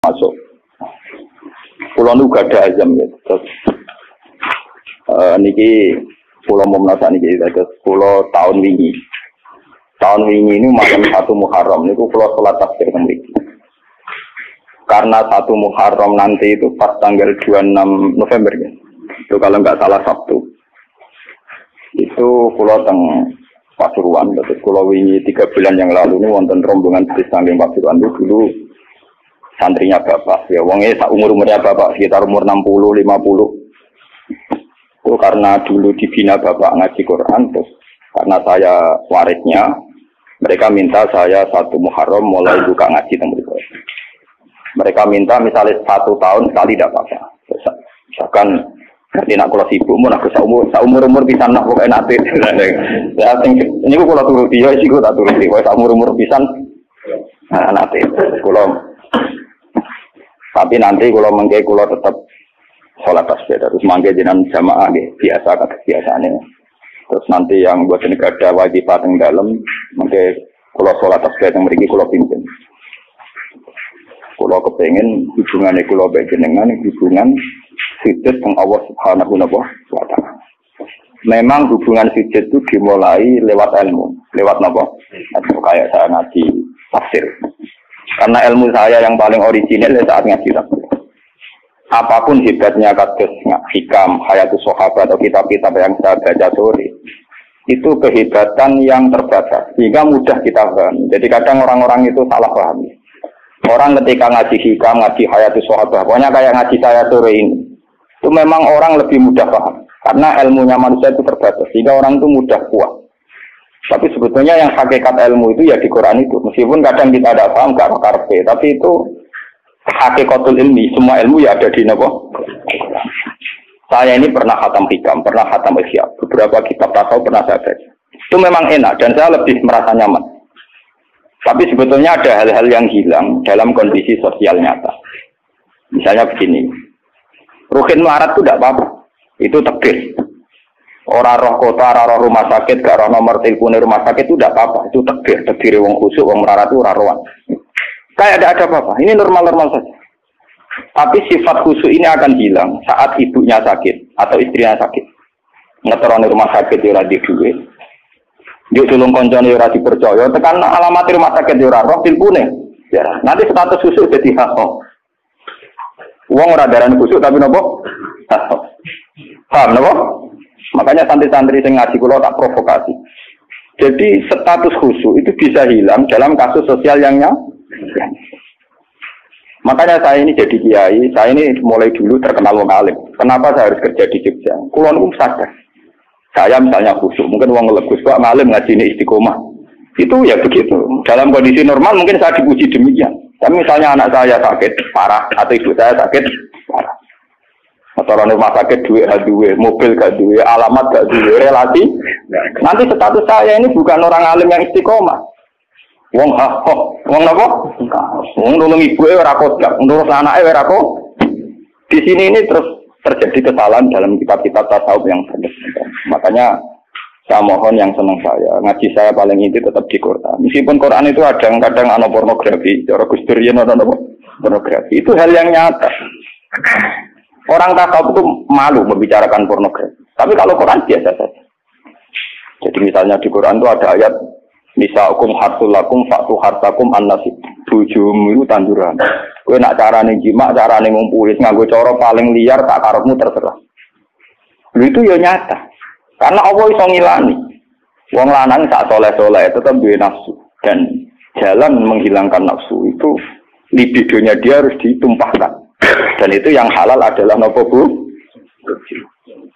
masuk. Pulau nu gak ada azam ya. Terus niki pulau mau menasa niki terus pulau tahun wingi. Tahun wingi ini malam 1 Muharram niku pulau salat tasbih mriki. Karena 1 Muharram nanti itu pas tanggal 26 November ya. Itu kalau nggak salah Sabtu. Itu pulau teng Pasuruan, terus pulau wingi 3 bulan yang lalu ini wonten rombongan di samping Pasuruan itu dulu santrinya bapak ya wongnya umurnya bapak sekitar umur 60 50 itu karena dulu dibina bapak ngaji Quran terus karena saya warisnya mereka minta saya 1 Muharram mulai buka ngaji tempat mereka minta misalnya 1 tahun sekali tidak apa-apa misalkan nanti nak kalau sibuk mau nak umur pisan nak pokoknya nanti ya ini aku kalau turut dia sih aku tak turut dia kalau umur pisan nanti kalau tapi nanti kalau mengke kalau tetap sholat tasbih terus mangke jenengan jamaah nggih biasa kata biasane. Terus nanti yang buat negara wajib pateng dalam mengke kalau sholat tasbih yang mriki kula pimpin. Kula kepengin hubungane kula bae jenengan hubungan sujud dengan Allah Subhanahu wa taala. Memang hubungan sujud itu dimulai lewat ilmu, lewat napa? Kayak saya ngaji tafsir. Karena ilmu saya yang paling original saat ngaji tafsir. Apapun hebatnya kados hikam, hayatus sahabat atau kitab-kitab yang saya baca sore, itu kehebatan yang terbatas, sehingga mudah kita paham. Jadi kadang orang-orang itu salah paham. Orang ketika ngaji hikam, ngaji hayatus sahabat, pokoknya kayak ngaji saya sore ini, itu memang orang lebih mudah paham. Karena ilmunya manusia itu terbatas, sehingga orang itu mudah kuat. Tapi sebetulnya yang hakikat ilmu itu ya di Quran itu. Meskipun kadang kita ada paham, gak karpe, tapi itu hakikatul ilmi. Semua ilmu ya ada di Nabi. Saya ini pernah khatam hikam, pernah khatam ihya. Beberapa kitab tasawuf pernah saya baca. Itu memang enak dan saya lebih merasa nyaman. Tapi sebetulnya ada hal-hal yang hilang dalam kondisi sosial nyata. Misalnya begini. Ruhin melarat itu tidak apa-apa. Itu tegis. Orang roh kota, orang roh rumah sakit, gak roh nomor telepon rumah sakit itu tidak apa-apa. Itu tegir wong khusyuk, wong melarat itu orang rohan. Kayak ada apa-apa. Ini normal-normal saja. Tapi sifat khusyuk ini akan hilang saat ibunya sakit atau istrinya sakit. Ngeteroni rumah sakit di ora di duit. Yuk tulung koncone ora dipercaya, tekan alamat rumah sakit di ora roh telepone. Ya, nanti status khusyuk jadi haso. Wong ora darani khusyuk tapi nopo? Haso. Paham nopo? Makanya santri-santri yang ngaji kula tak provokasi. Jadi status khusyuk itu bisa hilang dalam kasus sosial yang nyata. Makanya saya ini jadi kiai, saya ini mulai dulu terkenal wong alim. Kenapa saya harus kerja di Jogja? Kula niku sadar. Saya misalnya khusyuk, mungkin wong legus kok ngalim ngajine istiqomah. Itu ya begitu. Dalam kondisi normal mungkin saya dipuji demikian. Tapi misalnya anak saya sakit parah atau ibu saya sakit parah. Atau rumah sakit duit gak duit, mobil gak duit, alamat gak duit, relasi. Nanti status saya ini bukan orang alim yang istiqomah. Wong wong apa? Wong nulung ibu ora kodam, nulung anake ora kok. Di sini ini terus terjadi kesalahan dalam kitab-kitab tasawuf yang benar. Makanya saya mohon yang senang saya, ngaji saya paling inti tetap di Quran. Meskipun Quran itu ada kadang ana pornografi, cara Gus Dur yen ana pornografi. Itu hal yang nyata. Orang tasawuf itu malu membicarakan pornografi. Tapi kalau Quran biasa saja. Jadi misalnya di Quran itu ada ayat nisaukum harsulakum fa'tu harsakum an-nasib. Bojomu itu tanduran. Kowe nak carane jima, carane ngumpuli nganggo cara paling liar tak karepmu terserah. Itu ya nyata. Karena Allah iso ngilani. Wong lanang sak soleh-soleh tetap duwe nafsu dan jalan menghilangkan nafsu itu libidonya dia harus ditumpahkan. Dan itu yang halal adalah nopo bu.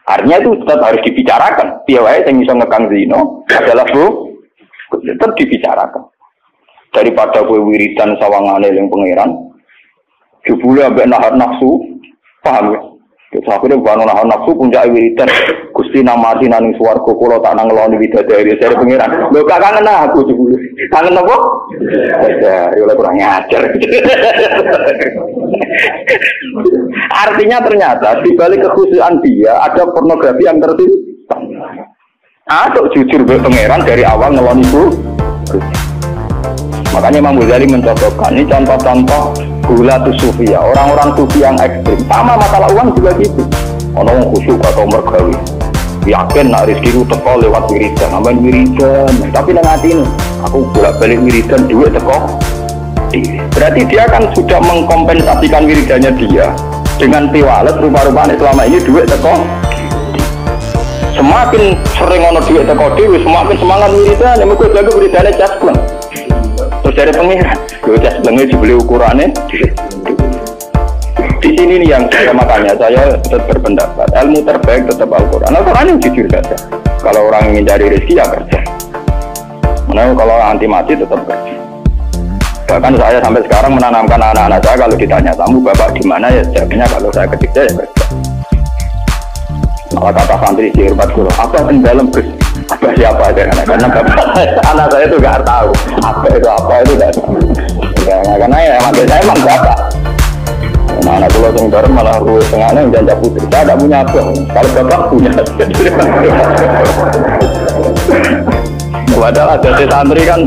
Artinya itu tetap harus dibicarakan. Piye wae sing iso ngekang zina adalah bu. Tetap dibicarakan. Daripada kowe wiridan sawangane ning pangeran, jebule ambek nahan nafsu, paham ya? Terus akhirnya bukan nahan nafsu puncake wiridan, Gusti namati nang swarga kula tak nang ngeloni widadari dari pangeran. Lho gak kangen aku jebule. Kangen apa? Ya, ya kurang ngajar. Artinya ternyata di balik kekhusyukan dia ada pornografi yang tersimpan. Atau jujur be pangeran dari awal ngeloni itu. Makanya Imam Ghazali mencontohkan ini contoh-contoh gula tuh sufi ya, orang-orang sufi yang ekstrim. Sama masalah uang juga gitu. Orang khusyuk atau mergawi. Yakin nak rezeki itu teko lewat wiridan, namanya wiridan. Tapi nang hati ini, aku bolak-balik wiridan duit teko. Berarti dia kan sudah mengkompensasikan wiridannya dia dengan tiwalet rupa-rupanya selama ini duit teko. Semakin sering ono duit teko dewe, semakin semangat wiridan. Yang mungkin jago wiridannya jaspleng. Terus dari pengiran, jasplengnya dibeli ukurannya. Di sini nih yang saya makanya saya tetap berpendapat ilmu terbaik tetap Al-Quran. Al-Quran yang jujur saja. Kalau orang ingin cari rezeki ya kerja. Mana kalau anti mati tetap kerja. Bahkan saya sampai sekarang menanamkan anak-anak saya kalau ditanya kamu bapak di mana ya jawabnya kalau saya ketika ya kerja. Malah kata santri di hormat guru apa yang dalam apa siapa aja karena bapak anak saya itu nggak tahu apa itu nggak tahu. Ya, karena ya saya emang bapak. Nah, anak pulau yang bareng malah ruwet tengahnya yang janda putri. Saya tidak punya apa. Kalau bapak punya. Padahal ada santri kan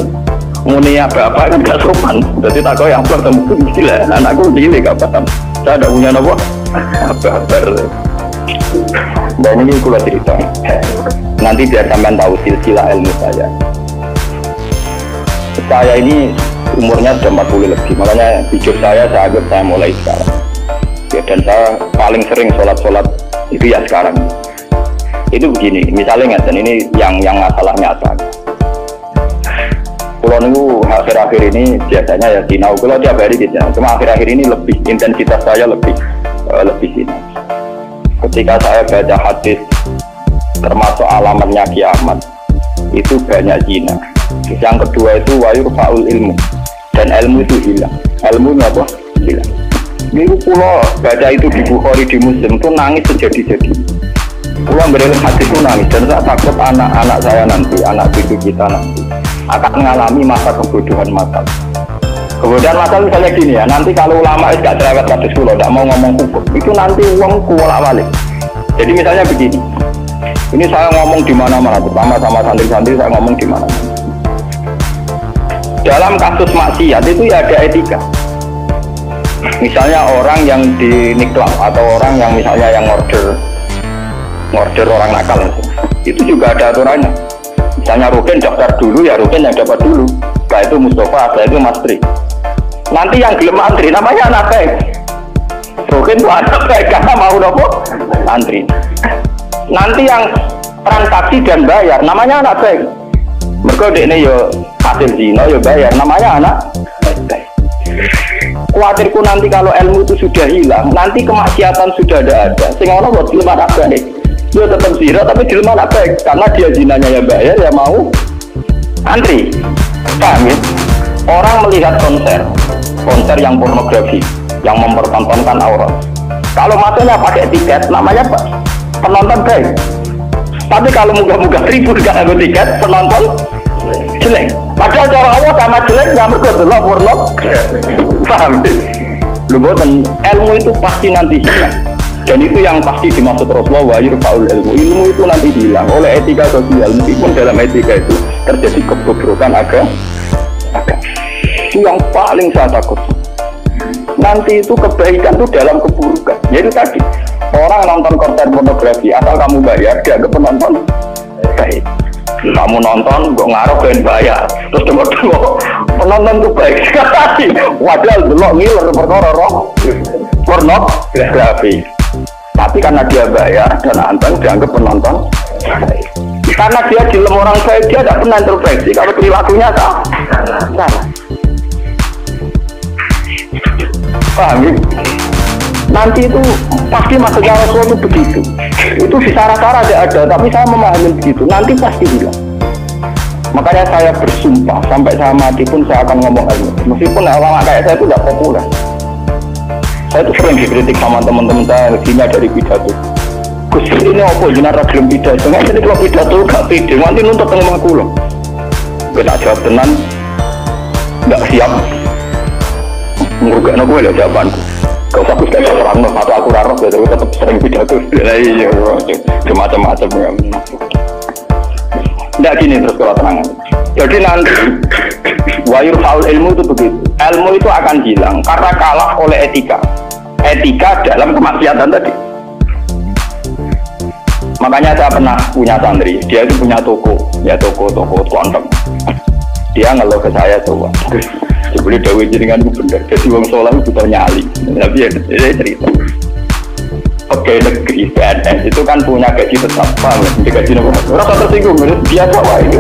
muni apa kan gak sopan. Jadi tak kau yang bertemu istilah. Anakku cilik gak paham. Saya tidak punya apa. Apa. Dan ini aku cerita. Nanti biar sampean tahu silsilah ilmu saya. Saya ini umurnya sudah 40 lebih. Makanya hidup saya anggap saya mulai sekarang. Ya, dan saya paling sering sholat itu ya sekarang. Itu begini, misalnya dan ini yang masalah nyata. Kalau nunggu akhir-akhir ini biasanya ya sinau. Kalau tiap hari gitu, cuma akhir-akhir ini lebih intensitas saya lebih sinau. Ketika saya baca hadis termasuk alamatnya kiamat, itu banyak zina. Yang kedua itu wayurfa'ul ilmu, dan ilmu itu hilang. Ilmunya apa? Hilang. Minggu pulau baca itu di Bukhari di Muslim itu nangis sejadi-jadi. Pulau berilim hadis itu nangis dan saya takut anak-anak saya nanti, anak cucu kita nanti akan mengalami masa kebodohan masal. Kebodohan masal misalnya gini ya, nanti kalau ulama tidak cerewet hadis pulau, tidak mau ngomong hukum, itu nanti uang kuala balik. Jadi misalnya begini, ini saya ngomong di mana-mana, pertama sama santri-santri saya ngomong di mana. Dalam kasus maksiat itu ya ada etika. Misalnya orang yang di niklap atau orang yang misalnya yang order orang nakal itu juga ada aturannya. Misalnya Rukin daftar dulu ya Rukin yang dapat dulu. Setelah itu Mustafa, setelah itu Mas Tri. Nanti yang gelem antri namanya anak baik. Rukin itu anak baik karena mau nopo antri. Nanti yang transaksi dan bayar namanya anak baik. Mereka ini yo hasil zina yo bayar namanya anak baik. Khawatirku nanti kalau ilmu itu sudah hilang, nanti kemaksiatan sudah ada. Sehingga orang buat dilema anak baik, dia tetap zina tapi dilema anak baik karena dia zinanya ya bayar ya mau antri. Paham ya? Orang melihat konser yang pornografi, yang mempertontonkan aurat. Kalau masuknya pakai tiket, namanya penonton baik. Tapi kalau munggah-munggah ribu gak ada tiket, penonton jelek. Padahal cara Allah sama jelek nggak berkedelok porno. Paham? Lu boten ilmu itu pasti nanti hilang. Dan itu yang pasti dimaksud Rasulullah wa yurfa'ul ilmu. Ilmu itu nanti hilang oleh etika sosial. Meskipun dalam etika itu terjadi kebobrokan agama. Itu yang paling saya takut. Nanti itu kebaikan itu dalam keburukan. Jadi tadi orang nonton konten pornografi asal kamu bayar dia ke penonton baik. Kamu nonton kok ngaruh ben bayar terus tengok penonton tuh baik sekali. Wadah delok ngiler perkara pornografi. Tapi karena dia bayar dan anteng dianggap penonton baik. Karena dia dilem orang baik dia tidak pernah introspeksi kalau perilakunya salah. Paham ya? Nanti itu pasti maksudnya Rasul itu begitu. Itu di cara-cara ada, tapi saya memahami begitu. Nanti pasti hilang. Makanya saya bersumpah sampai saya mati pun saya akan ngomong ilmu. Meskipun orang kayak saya itu tidak populer. Saya itu sering dikritik sama teman-teman saya hina dari pidato. Gus ini apa jenara gelem pidato? Nggak jadi kalau pidato gak pede. Nanti nuntut ngomong kulo. Kita jawab tenan, nggak siap. Ngurugakno gue lah jawabanku. Gak usah gue terang atau aku raro tapi tetap sering pidato. Iya, macam-macam ya. Tidak gini terus kalau tenang. Jadi nanti Wayur faul ilmu itu begitu. Ilmu itu akan hilang karena kalah oleh etika. Etika dalam kemaksiatan tadi. Makanya saya pernah punya santri, dia itu punya toko, ya toko konteng. Dia ngeluh ke saya tuh, sebeli dawe jenengan itu bener. Jadi wong soleh itu butuh nyali. Tapi ya cerita. Pegawai negeri PNS itu kan punya gaji tetap, paham ya? Gaji nomor rasa tersinggung, biasa wah itu.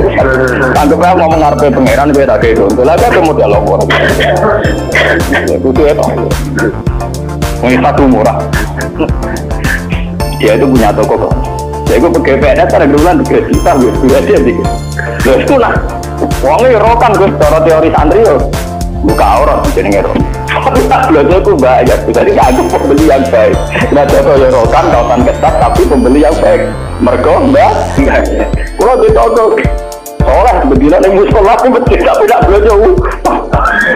Anggapnya mau mengarpe pangeran beda gitu. Untuk lagi ada modal lopor. Butuh apa? Ini satu murah. Dia itu punya toko kok. Jadi gue pegawai PNS ada bulan 3 juta, gue dia dikit. Terus itu lah. Uangnya rokan gue secara teori santri yo. Buka aurat jenenge ro. Tapi tak belajar aku bayar. Jadi aku pembeli yang baik. Nah contoh ya rokan kautan ketat tapi pembeli yang baik. Mergo mbak. Kalau ditodok soleh begini yang musola itu betul tapi tak belajar.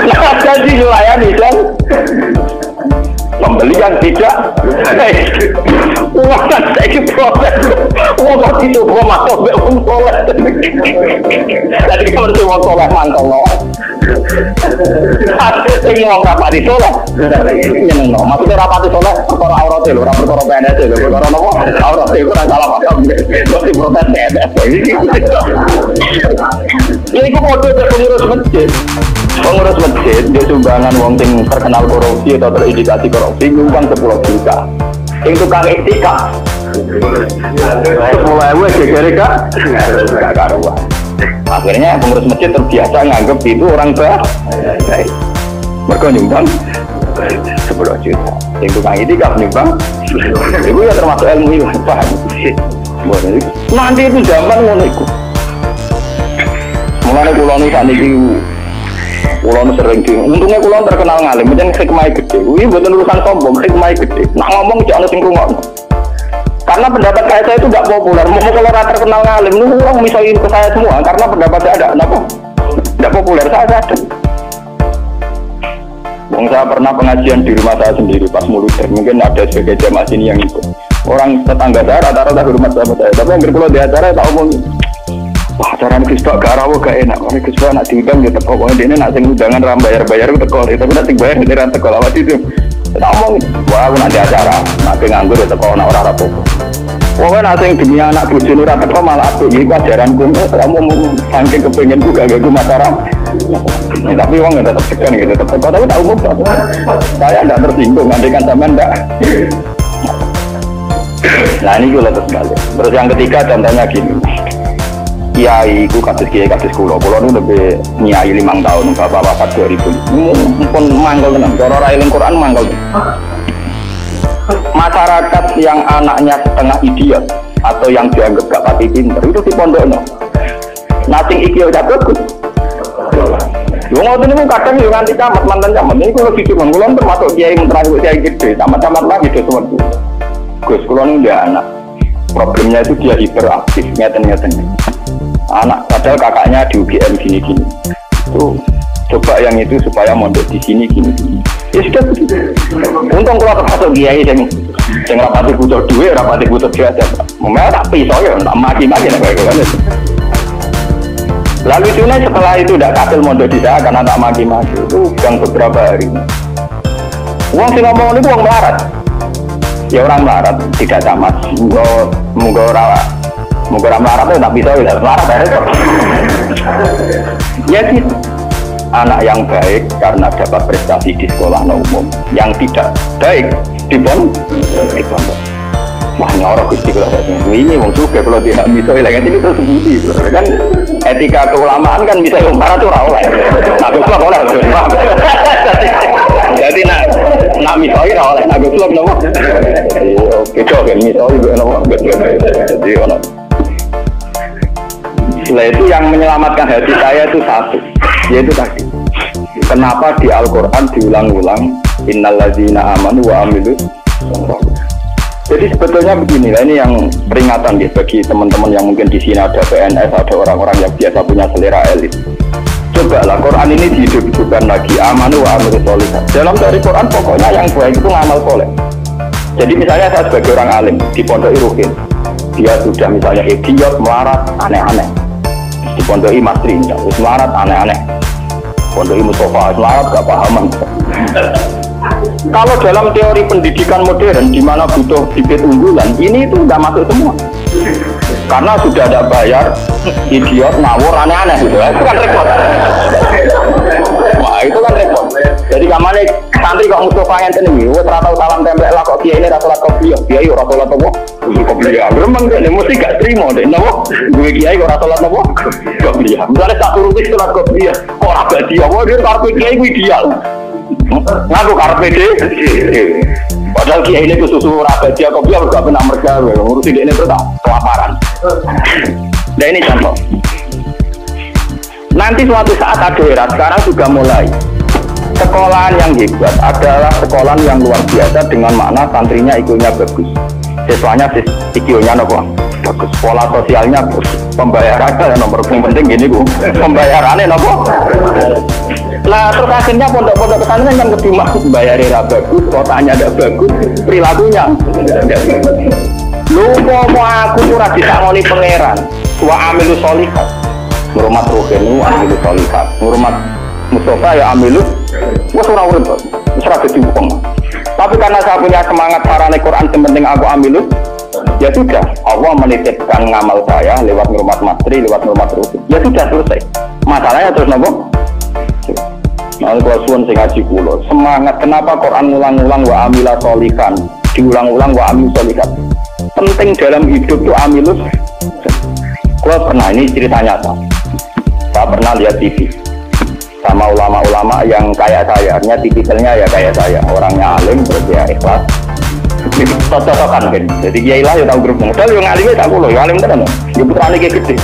Nah jadi melayani kan. Pembeli yang tidak uang kan saya proses uang kok itu gua masuk be uang soleh jadi kalau itu uang soleh mantap loh ini uang rapati soleh ini no maksudnya rapati soleh perkara aurat itu perkara PNS itu perkara nopo aurat itu kan salah paham masih protes PNS ini gua mau tuh pengurus masjid dia sumbangan wong sing terkenal korupsi atau terindikasi korupsi nyumbang 10 juta. Yang tukang etika. Mulai gegere gak karuan. Akhirnya pengurus masjid terbiasa nganggep itu orang baik. Mereka nyumbang 10 juta. Yang tukang etika nyumbang itu ya termasuk ilmu itu paham. Nanti itu zaman ngono iku. Mulane kula nu saniki kulon sering untungnya kulon terkenal ngalim, macam hikmah gede. Ini bukan urusan sombong, hikmah gede. Nak ngomong jangan sing rungokno. Karena pendapat saya itu tidak populer. Mau kalau rata terkenal ngalim, lu orang misalnya ke saya semua. Karena pendapat saya ada, kenapa? Tidak populer saya ada. Bang saya pernah pengajian di rumah saya sendiri pas muludan. Mungkin ada sebagai jamaah sini yang ikut. Orang tetangga saya rata-rata di rumah saya. Tapi yang kalau di acara tak omong. Wah, acara ini Gus Pak gak rawuh gak enak. Ini Gus Pak nak diundang dia teko. Pokoknya dia nak sing undangan ram bayar itu teko. Tapi nanti bayar dia ram teko lawat itu. Tak omong. Wah, aku nak di acara. Nanti nganggur dia teko nak orang rapuh. Pokoknya nanti demi anak bujuni ram teko malah aku. Ini ajaranku. Kamu saking kepengen gue gak gue masalah. Tapi uang nggak tetap segan gitu. Tetap teko. Tapi tak umum. Saya tidak tersinggung. Nanti kan sama enggak. Nah ini gue lepas balik. Terus yang ketiga contohnya gini. Kiai ku kasus kulo itu lebih nyai 5 tahun, bapak 2000. Pun manggal tenan, cara railing Quran manggal. Masyarakat yang anaknya setengah idiot atau yang dianggap gak pati pinter itu di pondokno. Nating iki udah bagus. Wong ngoten niku kadang yo nganti camat mantan camat. Ini kulo gitu mangkulon termasuk kiai menteri kiai gede, camat-camat lagi do temen. Gus kulo niku dia anak. Problemnya itu dia hiperaktif, ngeten-ngeten. Anak padahal kakaknya di UGM gini-gini. Tuh coba yang itu supaya mondok di sini gini-gini. Ya sudah begitu. Untung kalau termasuk kiai yang rapati butuh duit, rapati butuh biasa. Memang tak pisau ya, tak maki-maki nek kowe kan. Lalu Cuna setelah itu tidak kasil mondok di saya karena tak maki-maki. Itu yang beberapa hari. Uang sing ngomong itu uang melarat. Ya orang melarat tidak camat. Munggo rawat. Mungkin melarat itu tak bisa, melarat ya gitu. Anak yang baik karena dapat prestasi di sekolah umum, yang tidak baik di pondok. Wah nyorok Gusti kula ini wong juga kalau tidak bisa ilang ini terus budi kan etika keulamaan kan bisa wong melarat ora oleh. Aku kok oleh. Jadi nak misoi ora oleh. Aku kok nopo. Oke kok misoi nopo. Jadi ono. Setelah itu yang menyelamatkan hati saya itu satu, yaitu tadi. Kenapa di Al-Quran diulang-ulang innalladzina amanu wa amilus. Jadi sebetulnya begini, ini yang peringatan ya bagi teman-teman yang mungkin di sini ada PNS, ada orang-orang yang biasa punya selera elit. Cobalah Quran ini dihidupkan lagi amanu wa amilus sholihat. Dalam dari Quran pokoknya yang baik itu ngamal soleh. Jadi misalnya saya sebagai orang alim di Pondok Irukin, dia sudah misalnya idiot, melarat, aneh-aneh. Di Pondok Imasri, melarat, aneh-aneh. Pondok Mustafa selamat gak pahaman. Kalau dalam teori pendidikan modern di mana butuh bibit unggulan, ini itu nggak masuk semua. Karena sudah ada bayar, idiot, ngawur, aneh-aneh gitu. Itu kan repot. Wah, itu kan repot. Jadi kamane santri kok Mustafa yang ini, wes ora tau salam tempel lah kok kiai ini ra salat kopiah. Kiai ora salat apa? Kopiah. Memang dene mesti gak trimo deh, napa? Gue kiai ora salat apa? Kopiah. Misale tak turuti salat kopiah, ora badi apa dia karep kiai ku ideal. Ngaku karpe deh. Padahal kiai ini susu rapat dia kopi harus gak pernah mereka ngurusin dia ini terus kelaparan. Nah ini contoh. Nanti suatu saat ada era sekarang juga mulai sekolahan yang hebat adalah sekolahan yang luar biasa dengan makna santrinya IQ-nya bagus, siswanya IQ-nya bagus, pola sosialnya bagus, pembayarannya nomor penting gini bu, pembayarannya Nah terus akhirnya pondok-pondok pesantren kan kedua bayarnya bagus, kotanya ada bagus, perilakunya tidak bagus. Lu mau aku ora disangoni pangeran, wa amilu sholihat, ngurmat rohenu amilu sholihat, ngurmat Mustafa ya amilu, wes ora urip, wes ora dadi wong. Tapi karena saya punya semangat sarane Quran penting aku amilu, ya sudah Allah menitipkan ngamal saya lewat ngurmat mastri, lewat ngurmat rutin. Ya sudah selesai. Masalahnya terus nopo? Nah, kalau suwun sing ngaji kula, semangat kenapa Quran ulang-ulang wa amila sholihan, diulang-ulang wa amil sholihat. Penting dalam hidup itu amilus. Kula pernah ini cerita nyata. Saya pernah lihat TV sama ulama-ulama yang kayak saya, artinya tipikalnya ya kayak saya, orangnya alim terus ya ikhlas. Cocok-cocokan kan. Jadi kiai lah ya tahu grup modal yang alimnya tak kula, yang alim tenan. Ya putrane kiai gede.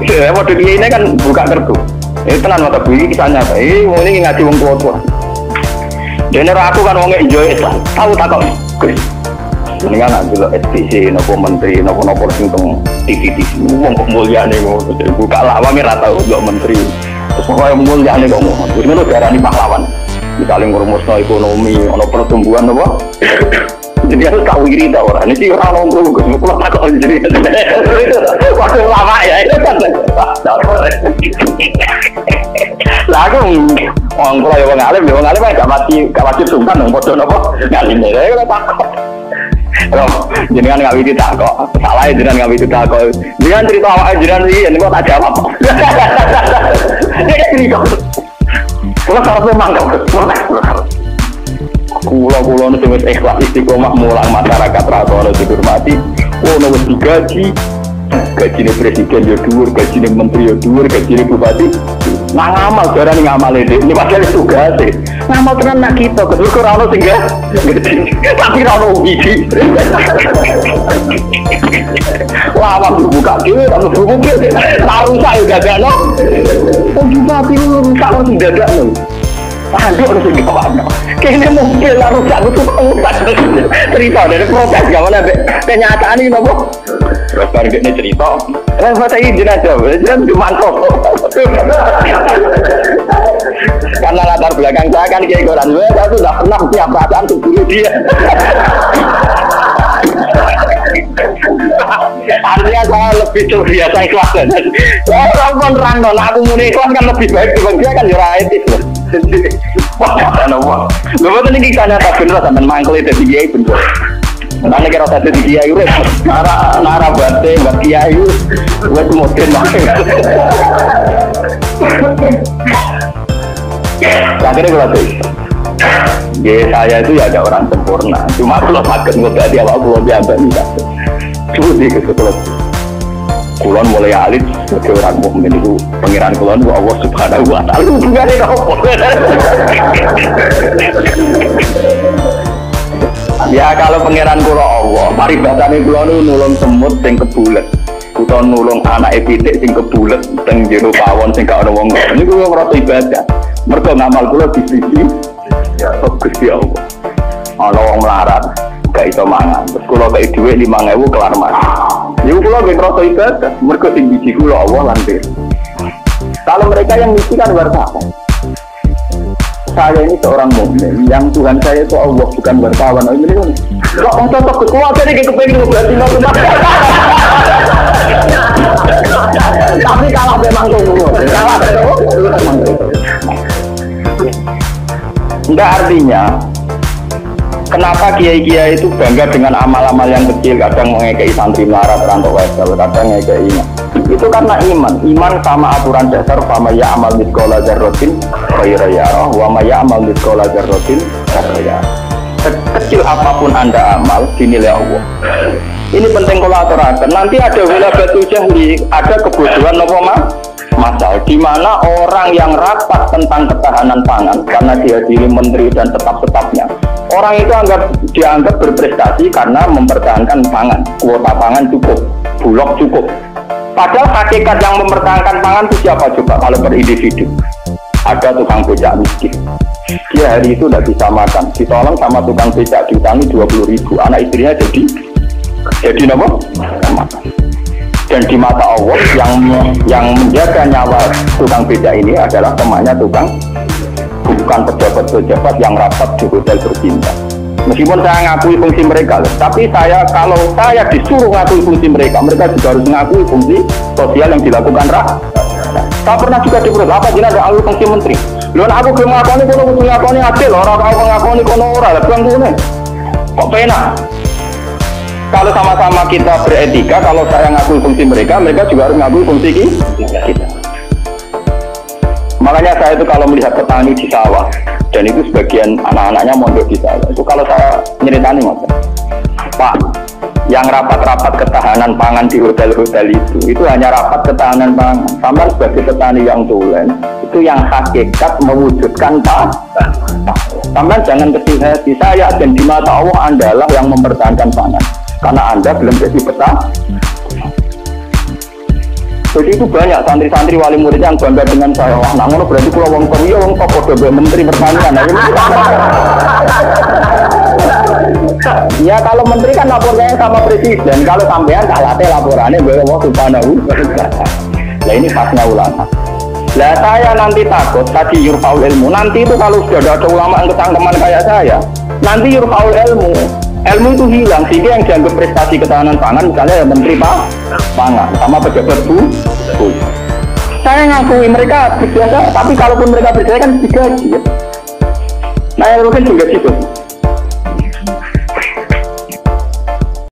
Ya model kiai ini kan buka kertu. Tenan mata bui kisahnya. Wong ini ngaji wong tua-tua. Dene aku kan wong ijo Islam. Tahu tak kok. Mendingan nak dulu SPC nopo menteri nopo sing teng TV wong kok mulyane ngono. Buka lawang ora tau kok menteri. Terus pokoke mulyane kok ngono. Wis ngono darani pahlawan. Misalnya ngurumusno ekonomi, ono pertumbuhan apa? Jadi harus tahu iri tak orang. Ini sih orang ngomong gue pulang tak kau jadi. Waktu lama ya itu kan. Lagu orang pulau yang ngalim kan gak wajib sungkan dong bodoh nopo ngalim deh. Kalau takut. Loh, jenengan nggak bisa takut. Salah ya jenengan nggak bisa takut. Jenengan cerita awal jenengan ini kok tak jawab. Dia cerita. Kalau harus memang kulo nu sing ikhlas istiqomah mulang masyarakat rakyat dihormati. Ono wis digaji. Gajine presiden yo dhuwur, gajine menteri yo dhuwur, gajine bupati. Nang ngamal darane ngamale dhek. Ini padahal tugas e. Ngamal tenan nak kita, kedur ora ono sing tapi ora ono iki. Wah, waktu buka dhewe tak mlebu dhewe. Taruh saya gagakno. Oh, juga piru rusak kok dadakno. Aduh, harus digawakno. Kayaknya mungkin lah rusak itu pengutak. Cerita dari proses gimana kenyataan ini nopo. Terus baru dia cerita. Saya izin aja, izin cuma mantap. Karena latar belakang saya kan kayak Quran, saya sudah pernah punya perasaan untuk bunuh dia. Artinya saya lebih terbiasa ikhlas. Orang pun random, aku muni ikhlas kan lebih baik dibanding dia kan jurah etis. Wah, apa? Lho ini kita nyata bener sampean mangkel itu di kiai bener. Nane kira satu di kiai urip. Nara bate buat kiai wis modern banget. Akhirnya gue latih. Saya itu ya ada orang sempurna. Cuma kalau sakit nggak dia awak gue biasa nih. Cuti ke sekolah. Kulon mulai alit sebagai orang mukmin itu pengiran kulon itu Allah Subhanahu Wa Taala itu juga ada apa? Ya kalau pengiran kulon Allah, paribatane kulon itu nulung semut sing kebulet, utawa nulung anak pitik sing kebulet teng jero pawon sing gak ono wong. Ini kulo ngrasa ibadah. Mergo ngamal kula disisi ya Gusti Allah. Ana wong melarat gak iso mangan. Terus kula kei dhuwit 5.000 kelar mangan. Niku kula nggih ngrasa ibadah, mergo sing biji kula Allah lan Kalau mereka yang misi kan wartawan. Saya ini seorang mukmin, yang Tuhan saya itu Allah bukan wartawan. Oh ini kok cocok ke kuat jadi kepengen berarti mau tapi kalau memang tunggu, kalau Enggak, artinya kenapa kiai-kiai itu bangga dengan amal-amal yang kecil, kadang mengekei santri melarat rantau wesel, kadang mengekei itu karena iman sama aturan dasar fama ya amal mitqala dzarratin khairan yarah wa ma ya amal mitqala dzarratin syarran yarah. Kecil apapun Anda amal dinilai Allah. Ini penting kalau aturakan. Nanti ada wilayatul jahli, ada kebodohan apa masal, di mana orang yang rapat tentang ketahanan pangan karena dihadiri menteri dan tetap-tetapnya, orang itu dianggap berprestasi karena mempertahankan pangan, kuota pangan cukup, bulog cukup. Padahal hakikat yang mempertahankan pangan itu siapa coba kalau per individu? Ada tukang becak miskin, dia hari itu tidak bisa makan, ditolong sama tukang becak diutangi 20.000, anak istrinya jadi apa? Dan di mata Allah yang menjaga nyawa tukang becak ini adalah temannya tukang, bukan pejabat-pejabat yang rapat di hotel berbintang. Meskipun saya ngakui fungsi mereka, tapi kalau saya disuruh ngakui fungsi mereka juga harus mengakui fungsi sosial yang dilakukan rakyat. Saya pernah juga diperut, apa jenis ada alur fungsi menteri? Lalu aku belum ngakoni kono, kudu ngakoni adil, orang aku ngakoni kono ora, lah kok penak? Kalau sama-sama kita beretika, kalau saya ngakui fungsi mereka juga harus ngakui fungsi kita. Makanya saya itu kalau melihat petani di sawah, dan itu sebagian anak-anaknya mondok di sawah, itu kalau saya nyeritani mas, Pak, yang rapat-rapat ketahanan pangan di hotel-hotel itu hanya rapat ketahanan pangan. Sampai sebagai petani yang tulen, itu yang hakikat mewujudkan sampai jangan kecil hati, saya dan di mata Allah Andalah yang mempertahankan pangan. Karena Anda belum jadi petani. Jadi itu banyak santri-santri wali murid yang bangga dengan saya. Wah, namun berarti kalau wong komiyo wong top udah menteri pertanian. Ya kalau menteri kan lapornya sama presiden. Kalau sampean kalate laporannya bahwa subhanahu. Nah ini khasnya ulama. Lah saya nanti takut tadi yurfaul ilmu. Nanti itu kalau sudah ada ulama yang ketangkeman kayak saya, nanti yurfaul ilmu. Ilmu itu hilang, sehingga yang dianggap prestasi ketahanan pangan misalnya ya menteri pangan sama pejabat saya ngakui mereka berjasa, tapi kalaupun mereka berjasa kan digaji ya. Nah ilmu kan juga gitu.